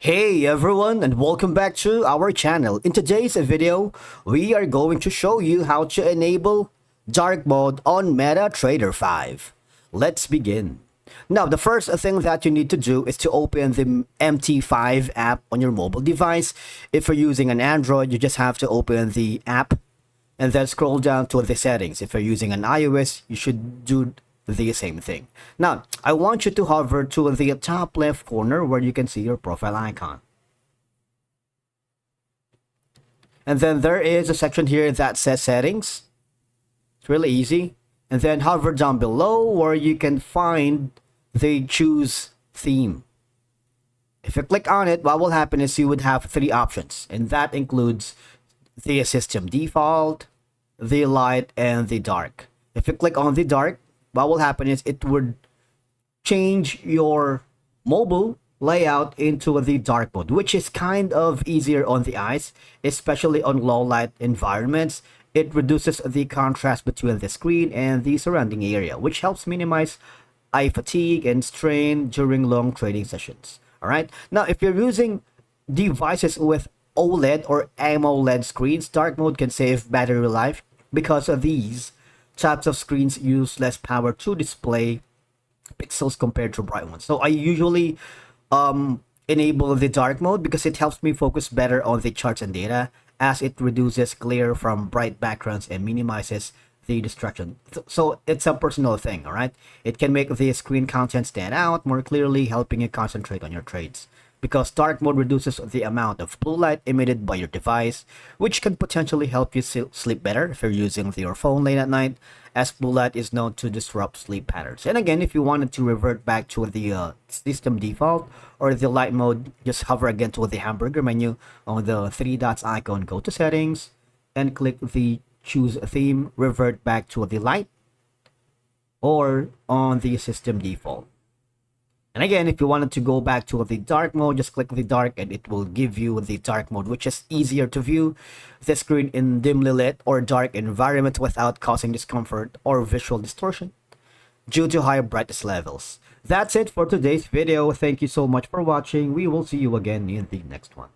Hey everyone, and welcome back to our channel. In today's video, we are going to show you how to enable dark mode on Metatrader 5. Let's begin. Now, the first thing that you need to do is to open the MT5 app on your mobile device. If you're using an Android, you just have to open the app and then scroll down to the settings. If you're using an iOS, you should do the same thing. Now, I want you to hover to the top left corner where you can see your profile icon. And then there is a section here that says settings. It's really easy. And then hover down below where you can find the choose theme. If you click on it, what will happen is you would have three options, and that includes the system default, the light, and the dark. If you click on the dark, what will happen is it would change your mobile layout into the dark mode, which is kind of easier on the eyes, especially on low light environments. It reduces the contrast between the screen and the surrounding area, which helps minimize eye fatigue and strain during long trading sessions. All right. Now, if you're using devices with OLED or AMOLED screens, dark mode can save battery life because of these types of screens use less power to display pixels compared to bright ones. So I usually enable the dark mode because it helps me focus better on the charts and data, as it reduces glare from bright backgrounds and minimizes the distraction. So it's a personal thing, all right? It can make the screen content stand out more clearly, helping you concentrate on your trades. Because dark mode reduces the amount of blue light emitted by your device, which can potentially help you sleep better if you're using your phone late at night, as blue light is known to disrupt sleep patterns. And again, if you wanted to revert back to the system default or the light mode, just hover again to the hamburger menu on the three dots icon, go to settings, and click the choose theme, revert back to the light, or on the system default. And again, if you wanted to go back to the dark mode, just click the dark and it will give you the dark mode, which is easier to view the screen in dimly lit or dark environment without causing discomfort or visual distortion due to high brightness levels. That's it for today's video. Thank you so much for watching. We will see you again in the next one.